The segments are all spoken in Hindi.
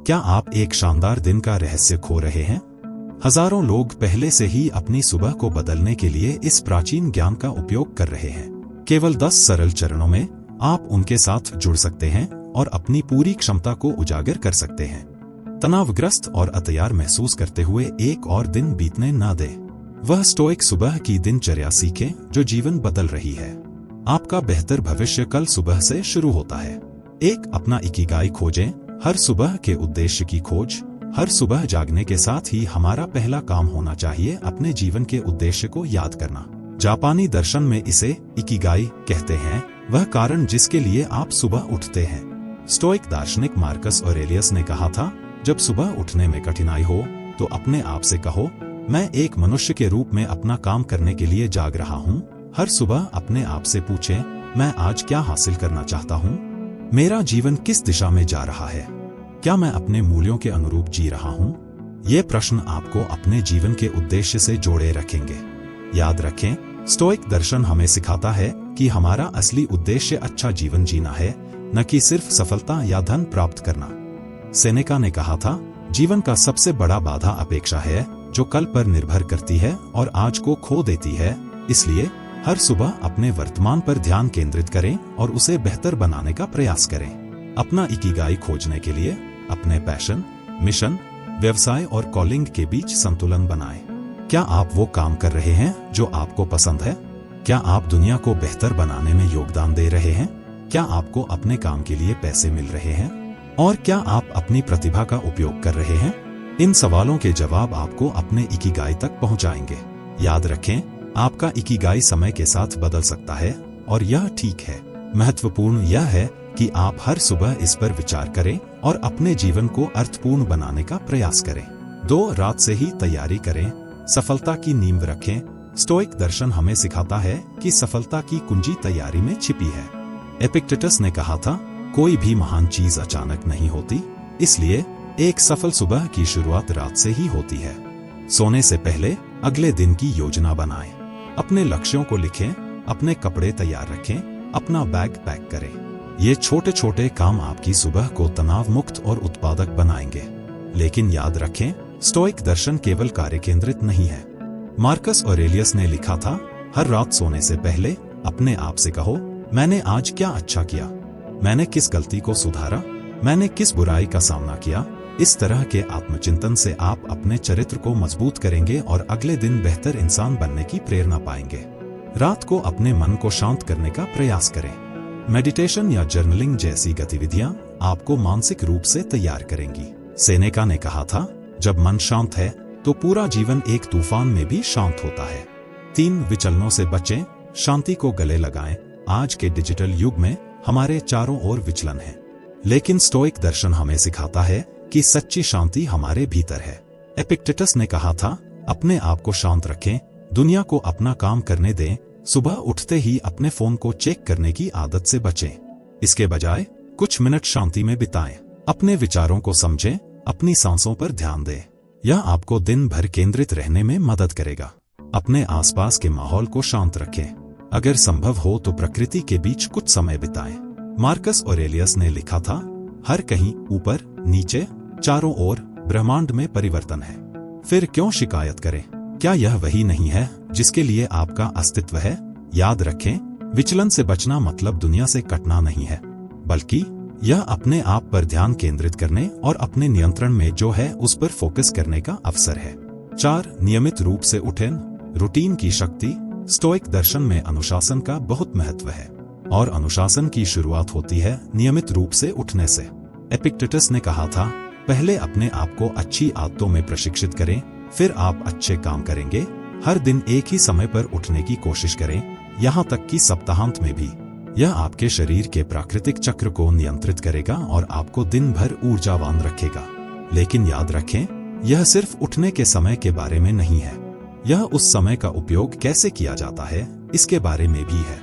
क्या आप एक शानदार दिन का रहस्य खो रहे हैं? हजारों लोग पहले से ही अपनी सुबह को बदलने के लिए इस प्राचीन ज्ञान का उपयोग कर रहे हैं। केवल 10 सरल चरणों में आप उनके साथ जुड़ सकते हैं और अपनी पूरी क्षमता को उजागर कर सकते हैं। तनावग्रस्त और अतैयार महसूस करते हुए एक और दिन बीतने ना दें। वह स्टोइक सुबह की दिनचर्या सीखें जो जीवन बदल रही है। आपका बेहतर भविष्य कल सुबह से शुरू होता है। एक अपना इकिगाई खोजें। हर सुबह के उद्देश्य की खोज। हर सुबह जागने के साथ ही हमारा पहला काम होना चाहिए अपने जीवन के उद्देश्य को याद करना। जापानी दर्शन में इसे इकिगाई कहते हैं, वह कारण जिसके लिए आप सुबह उठते हैं। स्टोइक दार्शनिक मार्कस ऑरेलियस ने कहा था, जब सुबह उठने में कठिनाई हो तो अपने आप से कहो, मैं एक मनुष्य के रूप में अपना काम करने के लिए जाग रहा हूँ। हर सुबह अपने आप से पूछें, मैं आज क्या हासिल करना चाहता हूँ? मेरा जीवन किस दिशा में जा रहा है? क्या मैं अपने मूल्यों के अनुरूप जी रहा हूँ? ये प्रश्न आपको अपने जीवन के उद्देश्य से जोड़े रखेंगे। याद रखें, स्टोइक दर्शन हमें सिखाता है कि हमारा असली उद्देश्य अच्छा जीवन जीना है, न कि सिर्फ सफलता या धन प्राप्त करना। सेनेका ने कहा था, जीवन का सबसे बड़ा बाधा अपेक्षा है, जो कल पर निर्भर करती है और आज को खो देती है। इसलिए हर सुबह अपने वर्तमान पर ध्यान केंद्रित करें और उसे बेहतर बनाने का प्रयास करें। अपना इकिगाई खोजने के लिए अपने पैशन, मिशन, व्यवसाय और कॉलिंग के बीच संतुलन बनाएं। क्या आप वो काम कर रहे हैं जो आपको पसंद है? क्या आप दुनिया को बेहतर बनाने में योगदान दे रहे हैं? क्या आपको अपने काम के लिए पैसे मिल रहे हैं? और क्या आप अपनी प्रतिभा का उपयोग कर रहे हैं? इन सवालों के जवाब आपको अपने इकिगाई तक पहुंचाएंगे। याद रखें, आपका इकिगाई समय के साथ बदल सकता है और यह ठीक है। महत्वपूर्ण यह है कि आप हर सुबह इस पर विचार करें और अपने जीवन को अर्थपूर्ण बनाने का प्रयास करें। 2 रात से ही तैयारी करें। सफलता की नींव रखें। स्टोइक दर्शन हमें सिखाता है कि सफलता की कुंजी तैयारी में छिपी है। एपिक्टेटस ने कहा था, कोई भी महान चीज अचानक नहीं होती, इसलिए एक सफल सुबह की शुरुआत रात से ही होती है। सोने से पहले अगले दिन की योजना बनाएं। अपने लक्ष्यों को लिखें, अपने कपड़े तैयार रखें, अपना बैग पैक करें। ये छोटे छोटे काम आपकी सुबह को तनाव मुक्त और उत्पादक बनाएंगे। लेकिन याद रखें, स्टोइक दर्शन केवल कार्य केंद्रित नहीं है। मार्कस ऑरेलियस ने लिखा था, हर रात सोने से पहले अपने आप से कहो, मैंने आज क्या अच्छा किया? मैंने किस गलती को सुधारा? मैंने किस बुराई का सामना किया? इस तरह के आत्मचिंतन से आप अपने चरित्र को मजबूत करेंगे और अगले दिन बेहतर इंसान बनने की प्रेरणा पाएंगे। रात को अपने मन को शांत करने का प्रयास करें। मेडिटेशन या जर्नलिंग जैसी गतिविधियां आपको मानसिक रूप से तैयार करेंगी। सेनेका ने कहा था, जब मन शांत है तो पूरा जीवन एक तूफान में भी शांत होता है। 3 विचलनों से बचें, शांति को गले लगाएं। आज के डिजिटल युग में हमारे चारों ओर विचलन है, लेकिन स्टोइक दर्शन हमें सिखाता है कि सच्ची शांति हमारे भीतर है। एपिक्टेटस ने कहा था, अपने आप को शांत रखें, दुनिया को अपना काम करने दें। सुबह उठते ही अपने फोन को चेक करने की आदत से बचें। इसके बजाय कुछ मिनट शांति में बिताएं। अपने विचारों को समझें, अपनी सांसों पर ध्यान दें। यह आपको दिन भर केंद्रित रहने में मदद करेगा। अपने आसपास के माहौल को शांत रखें। अगर संभव हो तो प्रकृति के बीच कुछ समय बिताएं। मार्कस ऑरेलियस ने लिखा था, हर कहीं ऊपर नीचे चारों ओर ब्रह्मांड में परिवर्तन है। फिर क्यों शिकायत करें? क्या यह वही नहीं है जिसके लिए आपका अस्तित्व है? याद रखें, विचलन से बचना मतलब दुनिया से कटना नहीं है, बल्कि यह अपने आप पर ध्यान केंद्रित करने और अपने नियंत्रण में जो है उस पर फोकस करने का अवसर है। 4 नियमित रूप से उठें। रूटीन की शक्ति। स्टोइक दर्शन में अनुशासन का बहुत महत्व है और अनुशासन की शुरुआत होती है नियमित रूप से उठने से। एपिक्टेटस ने कहा था, पहले अपने आप को अच्छी आदतों में प्रशिक्षित करें, फिर आप अच्छे काम करेंगे। हर दिन एक ही समय पर उठने की कोशिश करें, यहाँ तक कि सप्ताहांत में भी। यह आपके शरीर के प्राकृतिक चक्र को नियंत्रित करेगा और आपको दिन भर ऊर्जावान रखेगा। लेकिन याद रखें, यह सिर्फ उठने के समय के बारे में नहीं है, यह उस समय का उपयोग कैसे किया जाता है इसके बारे में भी है।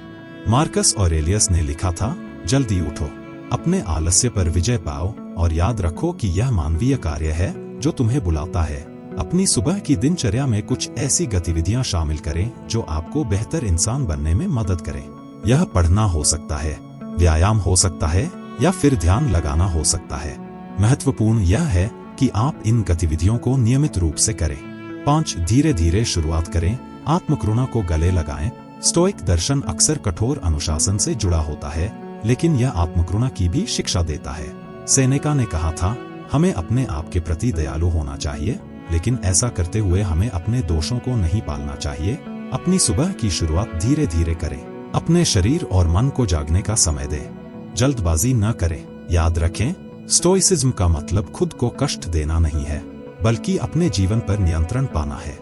मार्कस ऑरेलियस ने लिखा था, जल्दी उठो, अपने आलस्य पर विजय पाओ और याद रखो कि यह मानवीय कार्य है जो तुम्हें बुलाता है। अपनी सुबह की दिनचर्या में कुछ ऐसी गतिविधियां शामिल करें जो आपको बेहतर इंसान बनने में मदद करें। यह पढ़ना हो सकता है, व्यायाम हो सकता है या फिर ध्यान लगाना हो सकता है। महत्वपूर्ण यह है कि आप इन गतिविधियों को नियमित रूप से करें। 5. धीरे धीरे शुरुआत करें। आत्मकरुणा को गले लगाएं। स्टोइक दर्शन अक्सर कठोर अनुशासन से जुड़ा होता है, लेकिन यह आत्मकरुणा की भी शिक्षा देता है। सेनेका ने कहा था, हमें अपने आप के प्रति दयालु होना चाहिए, लेकिन ऐसा करते हुए हमें अपने दोषों को नहीं पालना चाहिए। अपनी सुबह की शुरुआत धीरे धीरे करें। अपने शरीर और मन को जागने का समय दें। जल्दबाजी न करें। याद रखें, स्टोइसिज्म का मतलब खुद को कष्ट देना नहीं है, बल्कि अपने जीवन पर नियंत्रण पाना है।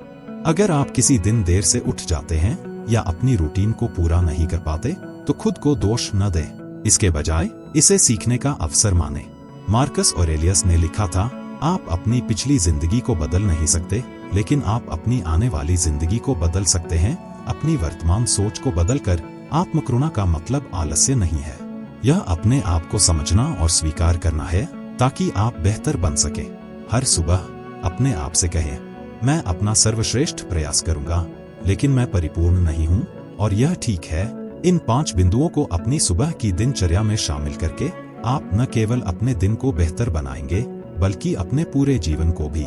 अगर आप किसी दिन देर से उठ जाते हैं या अपनी रूटीन को पूरा नहीं कर पाते, तो खुद को दोष न दें। इसके बजाय इसे सीखने का अवसर मानें। मार्कस ऑरेलियस ने लिखा था, आप अपनी पिछली जिंदगी को बदल नहीं सकते, लेकिन आप अपनी आने वाली जिंदगी को बदल सकते हैं। अपनी वर्तमान सोच को बदलकर। आत्मकरुणा का मतलब आलस्य नहीं है, यह अपने आप को समझना और स्वीकार करना है, ताकि आप बेहतर बन सके। हर सुबह अपने आप से कहें, मैं अपना सर्वश्रेष्ठ प्रयास करूंगा, लेकिन मैं परिपूर्ण नहीं हूं, और यह ठीक है। इन 5 बिंदुओं को अपनी सुबह की दिनचर्या में शामिल करके आप न केवल अपने दिन को बेहतर बनाएंगे, बल्कि अपने पूरे जीवन को भी।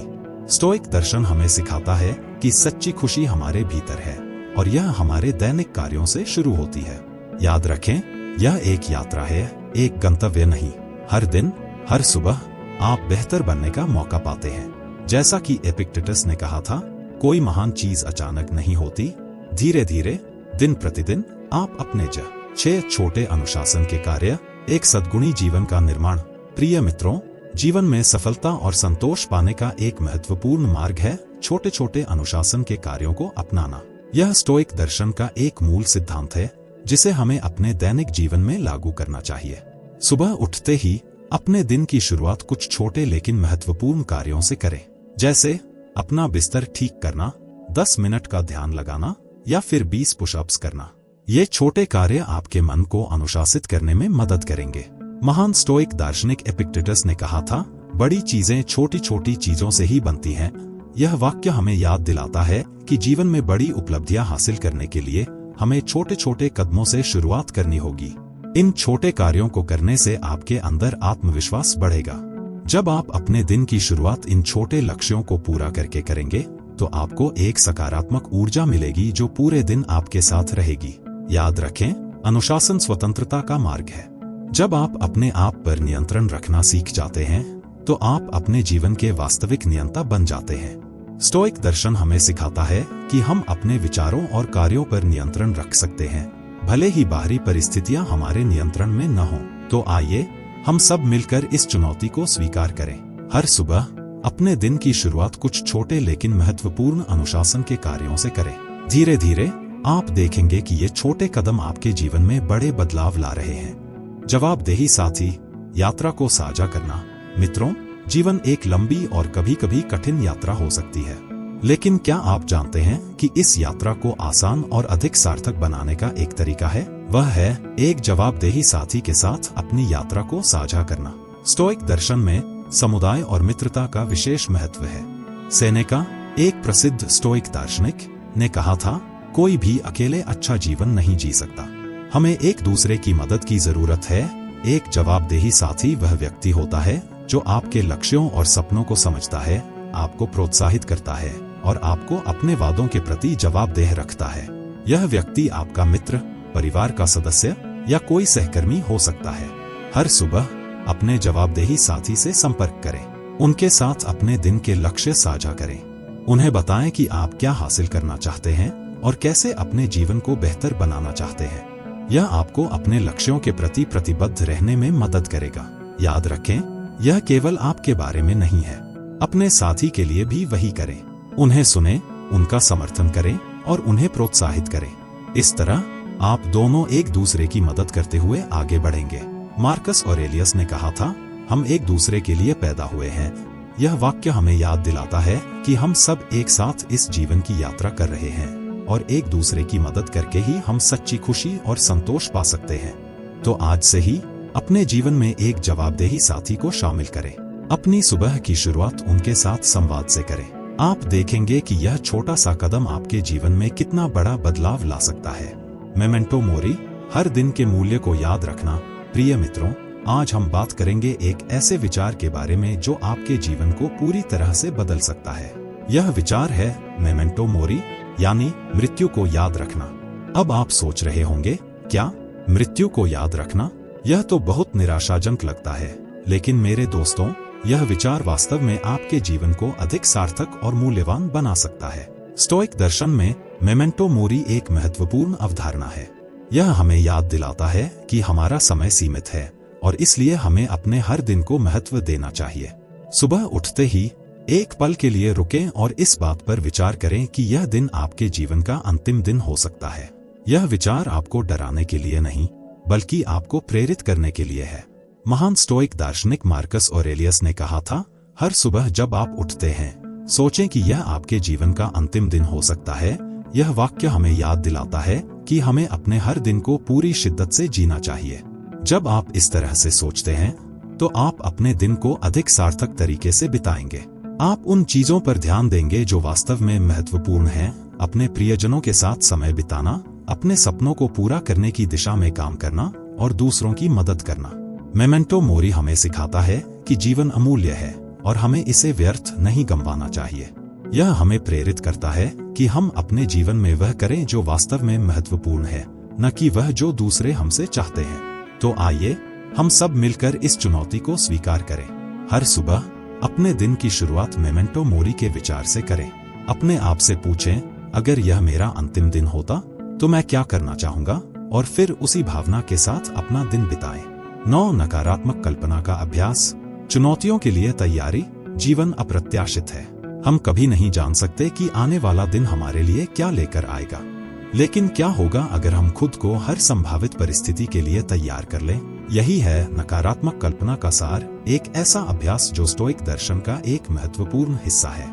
स्टोइक दर्शन हमें सिखाता है कि सच्ची खुशी हमारे भीतर है, और यह हमारे दैनिक कार्यों से शुरू होती है। याद रखें, यह एक यात्रा है, एक गंतव्य नहीं। हर दिन, हर सुबह आप बेहतर बनने का मौका पाते हैं। जैसा कि एपिक्टेटस ने कहा था, कोई महान चीज अचानक नहीं होती। धीरे धीरे, दिन प्रतिदिन आप अपने 6 छोटे अनुशासन के कार्य, एक सद्गुणी जीवन का निर्माण। प्रिय मित्रों, जीवन में सफलता और संतोष पाने का एक महत्वपूर्ण मार्ग है छोटे छोटे अनुशासन के कार्यों को अपनाना। यह स्टोइक दर्शन का एक मूल सिद्धांत है, जिसे हमें अपने दैनिक जीवन में लागू करना चाहिए। सुबह उठते ही अपने दिन की शुरुआत कुछ छोटे लेकिन महत्वपूर्ण कार्यों से करें, जैसे अपना बिस्तर ठीक करना, 10 मिनट का ध्यान लगाना, या फिर 20 पुशअप्स करना। ये छोटे कार्य आपके मन को अनुशासित करने में मदद करेंगे। महान स्टोइक दार्शनिक एपिक्टेटस ने कहा था, बड़ी चीजें छोटी छोटी चीजों से ही बनती हैं। यह वाक्य हमें याद दिलाता है कि जीवन में बड़ी उपलब्धियां हासिल करने के लिए हमें छोटे छोटे कदमों से शुरुआत करनी होगी। इन छोटे कार्यों को करने से आपके अंदर आत्मविश्वास बढ़ेगा। जब आप अपने दिन की शुरुआत इन छोटे लक्ष्यों को पूरा करके करेंगे, तो आपको एक सकारात्मक ऊर्जा मिलेगी जो पूरे दिन आपके साथ रहेगी। याद रखें, अनुशासन स्वतंत्रता का मार्ग है। जब आप अपने आप पर नियंत्रण रखना सीख जाते हैं, तो आप अपने जीवन के वास्तविक नियंता बन जाते हैं। स्टोइक दर्शन हमें सिखाता है कि हम अपने विचारों और कार्यों पर नियंत्रण रख सकते हैं, भले ही बाहरी परिस्थितियां हमारे नियंत्रण में न हों। तो आइए हम सब मिलकर इस चुनौती को स्वीकार करें। हर सुबह अपने दिन की शुरुआत कुछ छोटे लेकिन महत्वपूर्ण अनुशासन के कार्यों से करें। धीरे धीरे आप देखेंगे कि ये छोटे कदम आपके जीवन में बड़े बदलाव ला रहे हैं। जवाबदेही साथी, यात्रा को साझा करना। मित्रों, जीवन एक लंबी और कभी कभी कठिन यात्रा हो सकती है, लेकिन क्या आप जानते हैं कि इस यात्रा को आसान और अधिक सार्थक बनाने का एक तरीका है? वह है एक जवाबदेही साथी के साथ अपनी यात्रा को साझा करना। स्टोइक दर्शन में समुदाय और मित्रता का विशेष महत्व है। सेनेका, एक प्रसिद्ध स्टोइक दार्शनिक, ने कहा था, कोई भी अकेले अच्छा जीवन नहीं जी सकता। हमें एक दूसरे की मदद की जरूरत है। एक जवाबदेही साथी वह व्यक्ति होता है जो आपके लक्ष्यों और सपनों को समझता है, आपको प्रोत्साहित करता है और आपको अपने वादों के प्रति जवाबदेह रखता है। यह व्यक्ति आपका मित्र, परिवार का सदस्य या कोई सहकर्मी हो सकता है। हर सुबह अपने जवाबदेही साथी से संपर्क करें। उनके साथ अपने दिन के लक्ष्य साझा करें। उन्हें बताएं कि आप क्या हासिल करना चाहते हैं और कैसे अपने जीवन को बेहतर बनाना चाहते हैं। यह आपको अपने लक्ष्यों के प्रति प्रतिबद्ध रहने में मदद करेगा। याद रखें, यह केवल आपके बारे में नहीं है, अपने साथी के लिए भी वही करें। उन्हें सुनें, उनका समर्थन करें और उन्हें प्रोत्साहित करें। इस तरह आप दोनों एक दूसरे की मदद करते हुए आगे बढ़ेंगे। मार्कस ऑरेलियस ने कहा था, हम एक दूसरे के लिए पैदा हुए हैं। यह वाक्य हमें याद दिलाता है कि हम सब एक साथ इस जीवन की यात्रा कर रहे हैं और एक दूसरे की मदद करके ही हम सच्ची खुशी और संतोष पा सकते हैं। तो आज से ही अपने जीवन में एक जवाबदेही साथी को शामिल करें। अपनी सुबह की शुरुआत उनके साथ संवाद से करें। आप देखेंगे कि यह छोटा सा कदम आपके जीवन में कितना बड़ा बदलाव ला सकता है। मेमेंटो मोरी, हर दिन के मूल्य को याद रखना। प्रिय मित्रों, आज हम बात करेंगे एक ऐसे विचार के बारे में जो आपके जीवन को पूरी तरह से बदल सकता है। यह विचार है मेमेंटो मोरी, यानी मृत्यु को याद रखना। अब आप सोच रहे होंगे, क्या मृत्यु को याद रखना? यह तो बहुत निराशाजनक लगता है, लेकिन मेरे दोस्तों, यह विचार वास्तव में आपके जीवन को अधिक सार्थक और मूल्यवान बना सकता है। स्टोइक दर्शन में मेमेंटो मोरी एक महत्वपूर्ण अवधारणा है। यह हमें याद दिलाता है कि हमारा समय सीमित है और इसलिए हमें अपने हर दिन को महत्व देना चाहिए। सुबह उठते ही एक पल के लिए रुकें और इस बात पर विचार करें कि यह दिन आपके जीवन का अंतिम दिन हो सकता है। यह विचार आपको डराने के लिए नहीं, बल्कि आपको प्रेरित करने के लिए है। महान स्टोइक दार्शनिक मार्कस ऑरेलियस ने कहा था, हर सुबह जब आप उठते हैं, सोचें कि यह आपके जीवन का अंतिम दिन हो सकता है। यह वाक्य हमें याद दिलाता है कि हमें अपने हर दिन को पूरी शिद्दत से जीना चाहिए। जब आप इस तरह से सोचते हैं, तो आप अपने दिन को अधिक सार्थक तरीके से बिताएंगे। आप उन चीजों पर ध्यान देंगे जो वास्तव में महत्वपूर्ण हैं, अपने प्रियजनों के साथ समय बिताना, अपने सपनों को पूरा करने की दिशा में काम करना और दूसरों की मदद करना। मेमेंटो मोरी हमें सिखाता है कि जीवन अमूल्य है और हमें इसे व्यर्थ नहीं गंवाना चाहिए। यह हमें प्रेरित करता है कि हम अपने जीवन में वह करें जो वास्तव में महत्वपूर्ण है, न कि वह जो दूसरे हमसे चाहते हैं। तो आइए हम सब मिलकर इस चुनौती को स्वीकार करें। हर सुबह अपने दिन की शुरुआत मेमेंटो मोरी के विचार से करें। अपने आप से पूछें, अगर यह मेरा अंतिम दिन होता तो मैं क्या करना चाहूंगा, और फिर उसी भावना के साथ अपना दिन बिताएं। 9 नकारात्मक कल्पना का अभ्यास। चुनौतियों के लिए तैयारी। जीवन अप्रत्याशित है। हम कभी नहीं जान सकते कि आने वाला दिन हमारे लिए क्या लेकर आएगा। लेकिन क्या होगा अगर हम खुद को हर संभावित परिस्थिति के लिए तैयार कर लें? यही है नकारात्मक कल्पना का सार, एक ऐसा अभ्यास जो स्टोइक दर्शन का एक महत्वपूर्ण हिस्सा है।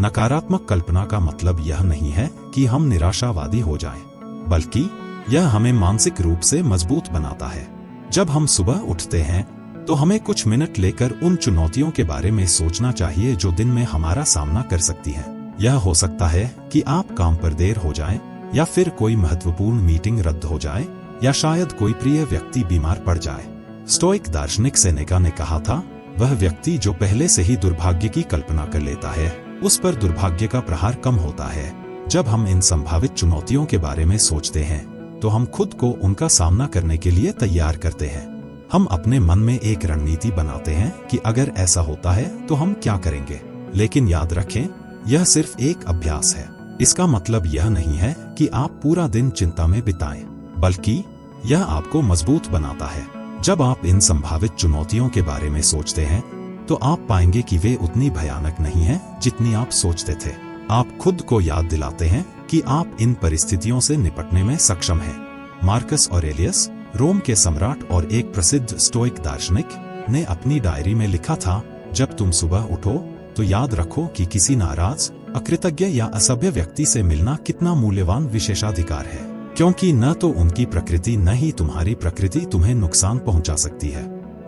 नकारात्मक कल्पना का मतलब यह नहीं है कि हम निराशावादी हो जाएं, बल्कि यह हमें मानसिक रूप से मजबूत बनाता है। जब हम सुबह उठते हैं, तो हमें कुछ मिनट लेकर उन चुनौतियों के बारे में सोचना चाहिए जो दिन में हमारा सामना कर सकती हैं। यह हो सकता है कि आप काम पर देर हो जाएं, या फिर कोई महत्वपूर्ण मीटिंग रद्द हो जाए, या शायद कोई प्रिय व्यक्ति बीमार पड़ जाए। स्टोइक दार्शनिक सेनेका ने कहा था, वह व्यक्ति जो पहले से ही दुर्भाग्य की कल्पना कर लेता है, उस पर दुर्भाग्य का प्रहार कम होता है। जब हम इन संभावित चुनौतियों के बारे में सोचते हैं, तो हम खुद को उनका सामना करने के लिए तैयार करते हैं। हम अपने मन में एक रणनीति बनाते हैं कि अगर ऐसा होता है तो हम क्या करेंगे। लेकिन याद रखें, यह सिर्फ एक अभ्यास है। इसका मतलब यह नहीं है कि आप पूरा दिन चिंता में बिताएं, बल्कि यह आपको मजबूत बनाता है। जब आप इन संभावित चुनौतियों के बारे में सोचते हैं, तो आप पाएंगे कि वे उतनी भयानक नहीं हैं जितनी आप सोचते थे। आप खुद को याद दिलाते हैं कि आप इन परिस्थितियों से निपटने में सक्षम हैं। मार्कस ऑरेलियस, रोम के सम्राट और एक प्रसिद्ध स्टोइक दार्शनिक, ने अपनी डायरी में लिखा था, जब तुम सुबह उठो तो याद रखो कि किसी नाराज, अकृतज्ञ या असभ्य व्यक्ति से मिलना कितना मूल्यवान विशेषाधिकार है, क्योंकि न तो उनकी प्रकृति न ही तुम्हारी प्रकृति तुम्हें नुकसान पहुंचा सकती है।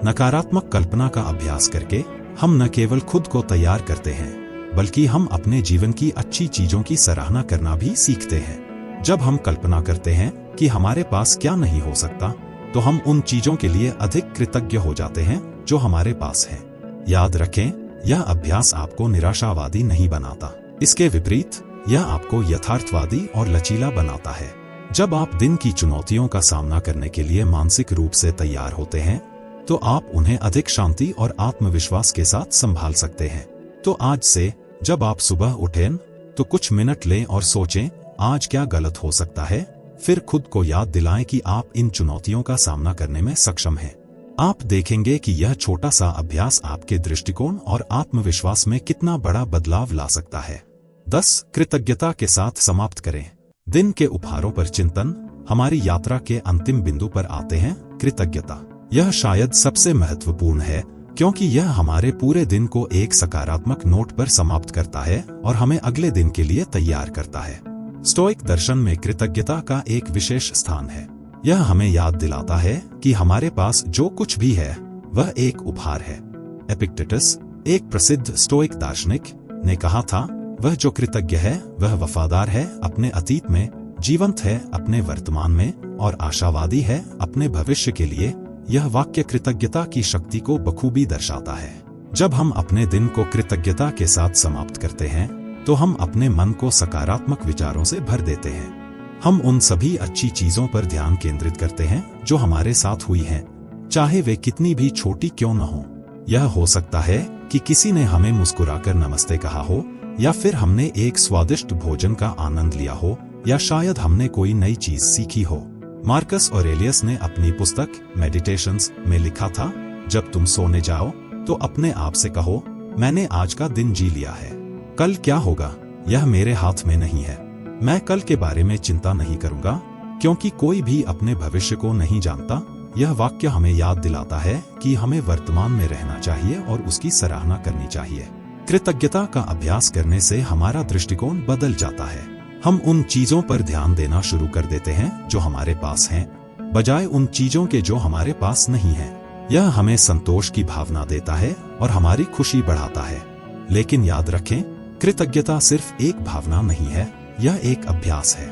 नकारात्मक कल्पना का अभ्यास करके हम न केवल खुद को तैयार करते हैं, बल्कि हम अपने जीवन की अच्छी चीजों की सराहना करना भी सीखते हैं। जब हम कल्पना करते हैं कि हमारे पास क्या नहीं हो सकता, तो हम उन चीजों के लिए अधिक कृतज्ञ हो जाते हैं जो हमारे पास हैं। याद रखें, यह अभ्यास आपको निराशावादी नहीं बनाता। इसके विपरीत, यह आपको यथार्थवादी और लचीला बनाता है। जब आप दिन की चुनौतियों का सामना करने के लिए मानसिक रूप से तैयार होते हैं, तो आप उन्हें अधिक शांति और आत्मविश्वास के साथ संभाल सकते हैं। तो आज से जब आप सुबह उठें, तो कुछ मिनट लें और सोचें, आज क्या गलत हो सकता है। फिर खुद को याद दिलाएं कि आप इन चुनौतियों का सामना करने में सक्षम हैं। आप देखेंगे कि यह छोटा सा अभ्यास आपके दृष्टिकोण और आत्मविश्वास में कितना बड़ा बदलाव ला सकता है। 10 कृतज्ञता के साथ समाप्त करें। दिन के उपहारों पर चिंतन। हमारी यात्रा के अंतिम बिंदु पर आते हैं, कृतज्ञता। यह शायद सबसे महत्वपूर्ण है, क्योंकि यह हमारे पूरे दिन को एक सकारात्मक नोट पर समाप्त करता है और हमें अगले दिन के लिए तैयार करता है। स्टोइक दर्शन में कृतज्ञता का एक विशेष स्थान है। यह हमें याद दिलाता है कि हमारे पास जो कुछ भी है, वह एक उपहार है। एपिक्टेटस, एक प्रसिद्ध स्टोइक दार्शनिक, ने कहा था, वह जो कृतज्ञ है वह वफादार है अपने अतीत में, जीवंत है अपने वर्तमान में, और आशावादी है अपने भविष्य के लिए। यह वाक्य कृतज्ञता की शक्ति को बखूबी दर्शाता है। जब हम अपने दिन को कृतज्ञता के साथ समाप्त करते हैं तो हम अपने मन को सकारात्मक विचारों से भर देते हैं। हम उन सभी अच्छी चीजों पर ध्यान केंद्रित करते हैं जो हमारे साथ हुई हैं, चाहे वे कितनी भी छोटी क्यों न हो। यह हो सकता है कि किसी ने हमें मुस्कुराकर नमस्ते कहा हो, या फिर हमने एक स्वादिष्ट भोजन का आनंद लिया हो, या शायद हमने कोई नई चीज सीखी हो। मार्कस ऑरेलियस ने अपनी पुस्तक मेडिटेशंस में लिखा था, जब तुम सोने जाओ तो अपने आप से कहो, मैंने आज का दिन जी लिया है। कल क्या होगा यह मेरे हाथ में नहीं है। मैं कल के बारे में चिंता नहीं करूंगा, क्योंकि कोई भी अपने भविष्य को नहीं जानता। यह वाक्य हमें याद दिलाता है कि हमें वर्तमान में रहना चाहिए और उसकी सराहना करनी चाहिए। कृतज्ञता का अभ्यास करने से हमारा दृष्टिकोण बदल जाता है। हम उन चीजों पर ध्यान देना शुरू कर देते हैं जो हमारे पास हैं, बजाय उन चीजों के जो हमारे पास नहीं हैं। यह हमें संतोष की भावना देता है और हमारी खुशी बढ़ाता है। लेकिन याद रखें, कृतज्ञता सिर्फ एक भावना नहीं है, यह एक अभ्यास है।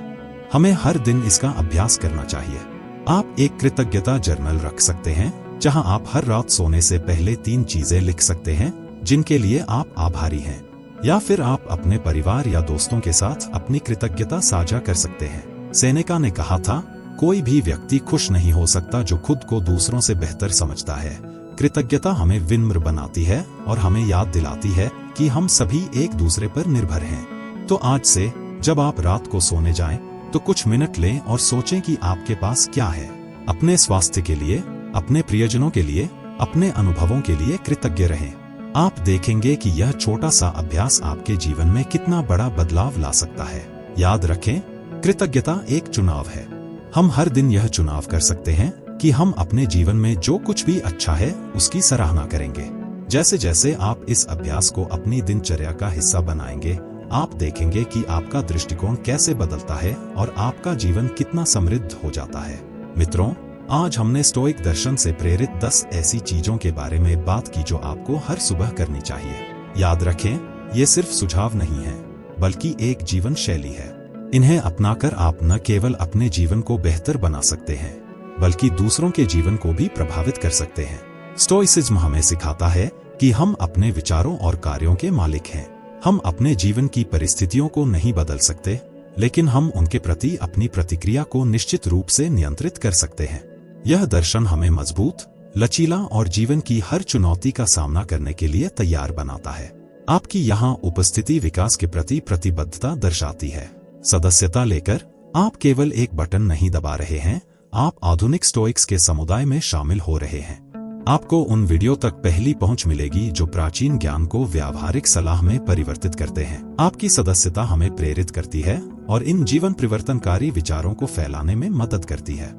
हमें हर दिन इसका अभ्यास करना चाहिए। आप एक कृतज्ञता जर्नल रख सकते हैं, जहां आप हर रात सोने से पहले 3 चीजें लिख सकते हैं जिनके लिए आप आभारी हैं। या फिर आप अपने परिवार या दोस्तों के साथ अपनी कृतज्ञता साझा कर सकते हैं। सेनेका ने कहा था, कोई भी व्यक्ति खुश नहीं हो सकता जो खुद को दूसरों से बेहतर समझता है। कृतज्ञता हमें विनम्र बनाती है और हमें याद दिलाती है कि हम सभी एक दूसरे पर निर्भर हैं। तो आज से जब आप रात को सोने जाएं, तो कुछ मिनट लें और सोचें कि आपके पास क्या है। अपने स्वास्थ्य के लिए, अपने प्रियजनों के लिए, अपने अनुभवों के लिए कृतज्ञ रहें। आप देखेंगे कि यह छोटा सा अभ्यास आपके जीवन में कितना बड़ा बदलाव ला सकता है। याद रखें, कृतज्ञता एक चुनाव है। हम हर दिन यह चुनाव कर सकते हैं कि हम अपने जीवन में जो कुछ भी अच्छा है उसकी सराहना करेंगे। जैसे जैसे आप इस अभ्यास को अपनी दिनचर्या का हिस्सा बनाएंगे, आप देखेंगे कि आपका दृष्टिकोण कैसे बदलता है और आपका जीवन कितना समृद्ध हो जाता है। मित्रों, आज हमने स्टोइक दर्शन से प्रेरित 10 ऐसी चीजों के बारे में बात की जो आपको हर सुबह करनी चाहिए। याद रखें, ये सिर्फ सुझाव नहीं है, बल्कि एक जीवन शैली है। इन्हें अपनाकर आप न केवल अपने जीवन को बेहतर बना सकते हैं, बल्कि दूसरों के जीवन को भी प्रभावित कर सकते हैं। स्टोइसिज्म हमें सिखाता है कि हम अपने विचारों और कार्यों के मालिक हैं। हम अपने जीवन की परिस्थितियों को नहीं बदल सकते, लेकिन हम उनके प्रति अपनी प्रतिक्रिया को निश्चित रूप से नियंत्रित कर सकते हैं। यह दर्शन हमें मजबूत, लचीला और जीवन की हर चुनौती का सामना करने के लिए तैयार बनाता है। आपकी यहाँ उपस्थिति विकास के प्रति प्रतिबद्धता दर्शाती है। सदस्यता लेकर आप केवल एक बटन नहीं दबा रहे हैं, आप आधुनिक स्टोइक्स के समुदाय में शामिल हो रहे हैं। आपको उन वीडियो तक पहली पहुंच मिलेगी जो प्राचीन ज्ञान को व्यावहारिक सलाह में परिवर्तित करते हैं। आपकी सदस्यता हमें प्रेरित करती है और इन जीवन परिवर्तनकारी विचारों को फैलाने में मदद करती है।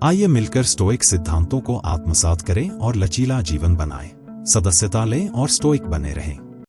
आइए मिलकर स्टोइक सिद्धांतों को आत्मसात करें और लचीला जीवन बनाएं। सदस्यता लें और स्टोइक बने रहें।